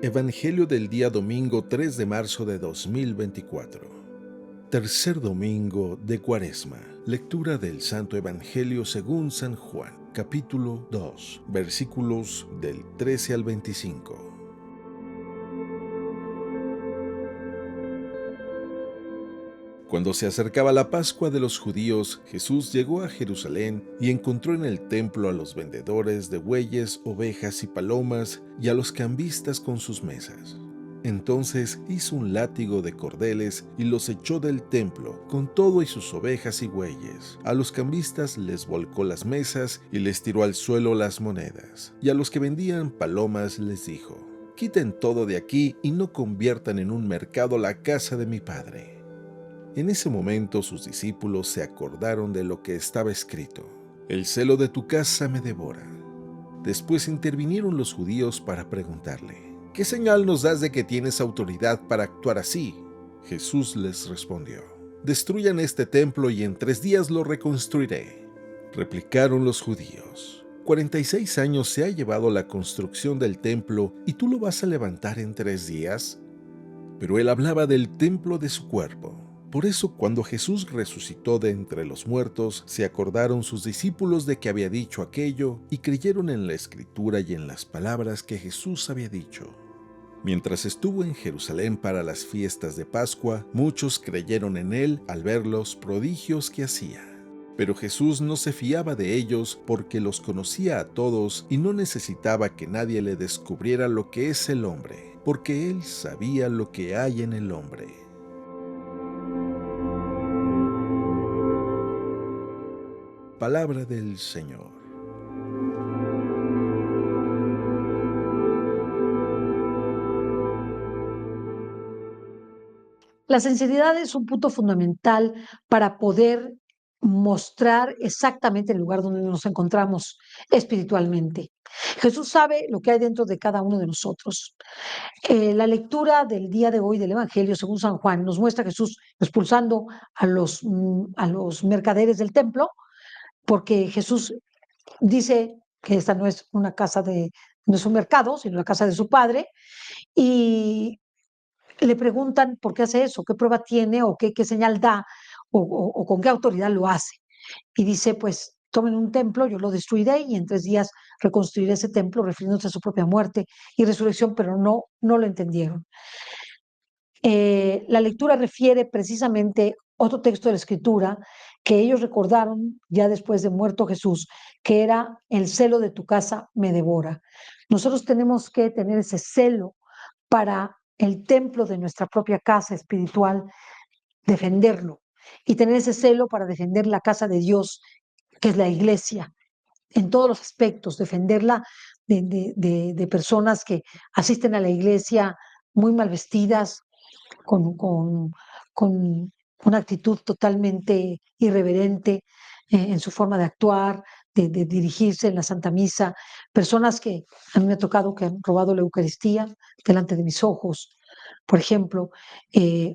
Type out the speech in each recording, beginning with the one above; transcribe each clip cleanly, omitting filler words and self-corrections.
Evangelio del día domingo 3 de marzo de 2024. Tercer domingo de Cuaresma. Lectura del Santo Evangelio según San Juan, capítulo 2, versículos del 13 al 25. Cuando se acercaba la Pascua de los judíos, Jesús llegó a Jerusalén y encontró en el templo a los vendedores de bueyes, ovejas y palomas y a los cambistas con sus mesas. Entonces hizo un látigo de cordeles y los echó del templo, con todo y sus ovejas y bueyes. A los cambistas les volcó las mesas y les tiró al suelo las monedas. Y a los que vendían palomas les dijo: «Quiten todo de aquí y no conviertan en un mercado la casa de mi Padre». En ese momento sus discípulos se acordaron de lo que estaba escrito: «El celo de tu casa me devora». Después intervinieron los judíos para preguntarle: «¿Qué señal nos das de que tienes autoridad para actuar así?». Jesús les respondió: «Destruyan este templo y en 3 días lo reconstruiré». Replicaron los judíos: 46 años se ha llevado la construcción del templo y tú lo vas a levantar en 3 días. Pero él hablaba del templo de su cuerpo. Por eso, cuando Jesús resucitó de entre los muertos, se acordaron sus discípulos de que había dicho aquello y creyeron en la Escritura y en las palabras que Jesús había dicho. Mientras estuvo en Jerusalén para las fiestas de Pascua, muchos creyeron en él al ver los prodigios que hacía. Pero Jesús no se fiaba de ellos porque los conocía a todos y no necesitaba que nadie le descubriera lo que es el hombre, porque él sabía lo que hay en el hombre. Palabra del Señor. La sinceridad es un punto fundamental para poder mostrar exactamente el lugar donde nos encontramos espiritualmente. Jesús sabe lo que hay dentro de cada uno de nosotros. La lectura del día de hoy del Evangelio según San Juan nos muestra a Jesús expulsando a los mercaderes del templo, porque Jesús dice que esta no es una casa no es un mercado, sino la casa de su padre, y le preguntan por qué hace eso, qué prueba tiene o qué señal da o con qué autoridad lo hace. Y dice, pues tomen un templo, yo lo destruiré y en 3 días reconstruiré ese templo, refiriéndose a su propia muerte y resurrección, pero no lo entendieron. La lectura refiere precisamente otro texto de la Escritura que ellos recordaron ya después de muerto Jesús, que era: el celo de tu casa me devora. Nosotros tenemos que tener ese celo para el templo de nuestra propia casa espiritual, defenderlo, y tener ese celo para defender la casa de Dios, que es la iglesia, en todos los aspectos, defenderla de personas que asisten a la iglesia muy mal vestidas, con una actitud totalmente irreverente en su forma de actuar, de dirigirse en la Santa Misa, personas que a mí me ha tocado que han robado la Eucaristía delante de mis ojos, por ejemplo,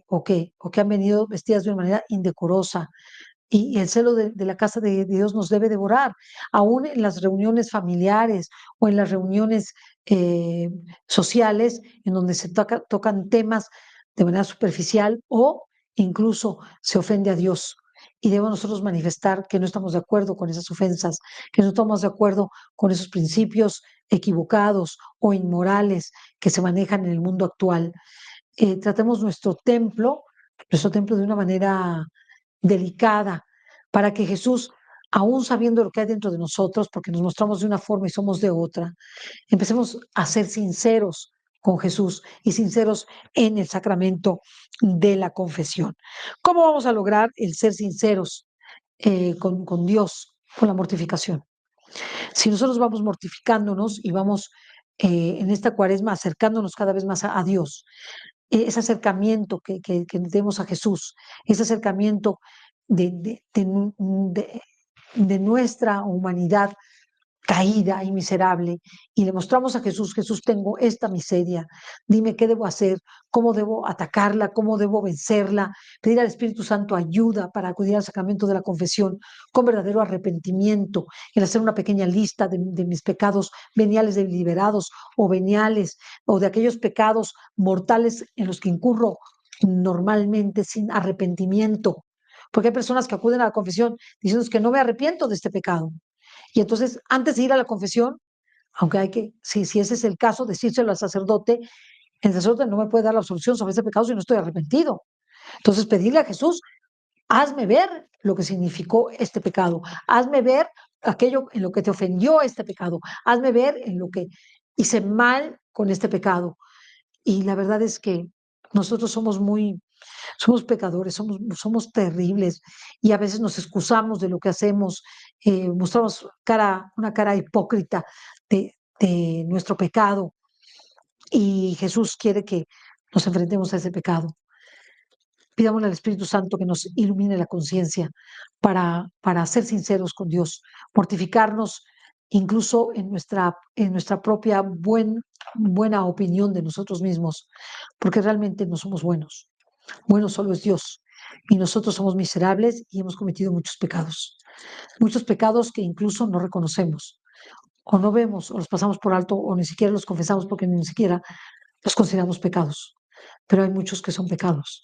o que han venido vestidas de una manera indecorosa. Y el celo de la casa de Dios nos debe devorar, aún en las reuniones familiares o en las reuniones eh, sociales, en donde se tocan temas de manera superficial o incluso se ofende a Dios. Y debemos nosotros manifestar que no estamos de acuerdo con esas ofensas, que no estamos de acuerdo con esos principios equivocados o inmorales que se manejan en el mundo actual. Tratemos nuestro templo de una manera delicada, para que Jesús, aún sabiendo lo que hay dentro de nosotros, porque nos mostramos de una forma y somos de otra, empecemos a ser sinceros con Jesús y sinceros en el sacramento de la confesión. ¿Cómo vamos a lograr el ser sinceros con Dios? Con la mortificación. Si nosotros vamos mortificándonos y vamos en esta cuaresma acercándonos cada vez más a Dios, ese acercamiento que tenemos a Jesús, ese acercamiento de, de, de, de nuestra humanidad caída y miserable, y le mostramos a Jesús: Jesús, tengo esta miseria, dime qué debo hacer, cómo debo atacarla, cómo debo vencerla, pedir al Espíritu Santo ayuda para acudir al sacramento de la confesión con verdadero arrepentimiento, el hacer una pequeña lista de mis pecados veniales deliberados o veniales, o de aquellos pecados mortales en los que incurro normalmente sin arrepentimiento. Porque hay personas que acuden a la confesión diciendo que no me arrepiento de este pecado. Y entonces, antes de ir a la confesión, aunque hay que, si ese es el caso, decírselo al sacerdote, el sacerdote no me puede dar la absolución sobre ese pecado si no estoy arrepentido. Entonces, pedirle a Jesús: hazme ver lo que significó este pecado, hazme ver aquello en lo que te ofendió este pecado, hazme ver en lo que hice mal con este pecado. Y la verdad es que nosotros somos pecadores, somos terribles, y a veces nos excusamos de lo que hacemos, mostramos una cara hipócrita de nuestro pecado, y Jesús quiere que nos enfrentemos a ese pecado. Pidámosle al Espíritu Santo que nos ilumine la conciencia para ser sinceros con Dios, mortificarnos incluso en nuestra propia buena opinión de nosotros mismos, porque realmente no somos buenos. Bueno solo es Dios, y nosotros somos miserables y hemos cometido muchos pecados que incluso no reconocemos, o no vemos, o los pasamos por alto, o ni siquiera los confesamos porque ni siquiera los consideramos pecados. Pero hay muchos que son pecados,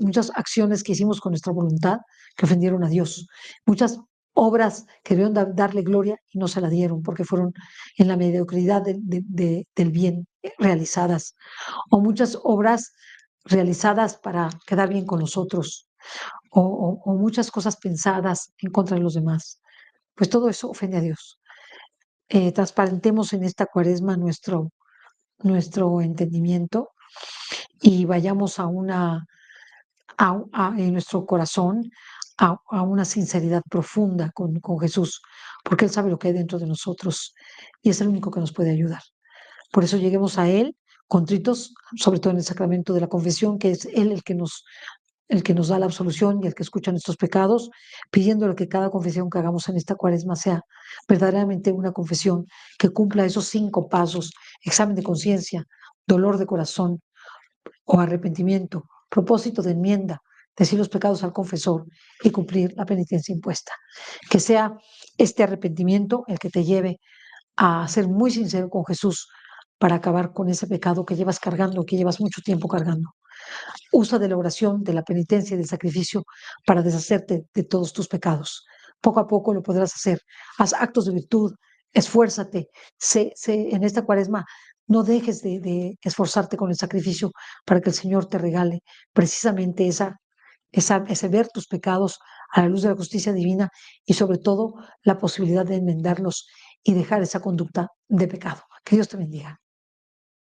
muchas acciones que hicimos con nuestra voluntad que ofendieron a Dios, muchas obras que debieron darle gloria y no se la dieron porque fueron en la mediocridad del bien realizadas, o muchas obras realizadas para quedar bien con los otros, o muchas cosas pensadas en contra de los demás. Pues todo eso ofende a Dios. Transparentemos en esta cuaresma nuestro entendimiento, y vayamos en nuestro corazón a una sinceridad profunda con Jesús, porque Él sabe lo que hay dentro de nosotros y es el único que nos puede ayudar. Por eso lleguemos a Él contritos, sobre todo en el sacramento de la confesión, que es Él el que nos da la absolución y el que escucha nuestros pecados, pidiéndole que cada confesión que hagamos en esta cuaresma sea verdaderamente una confesión que cumpla esos 5 pasos: examen de conciencia, dolor de corazón o arrepentimiento, propósito de enmienda, decir los pecados al confesor y cumplir la penitencia impuesta. Que sea este arrepentimiento el que te lleve a ser muy sincero con Jesús para acabar con ese pecado que llevas cargando, que llevas mucho tiempo cargando. Usa de la oración, de la penitencia y del sacrificio para deshacerte de todos tus pecados. Poco a poco lo podrás hacer. Haz actos de virtud, esfuérzate. En esta cuaresma no dejes de esforzarte con el sacrificio para que el Señor te regale precisamente ese ver tus pecados a la luz de la justicia divina, y sobre todo la posibilidad de enmendarlos y dejar esa conducta de pecado. Que Dios te bendiga.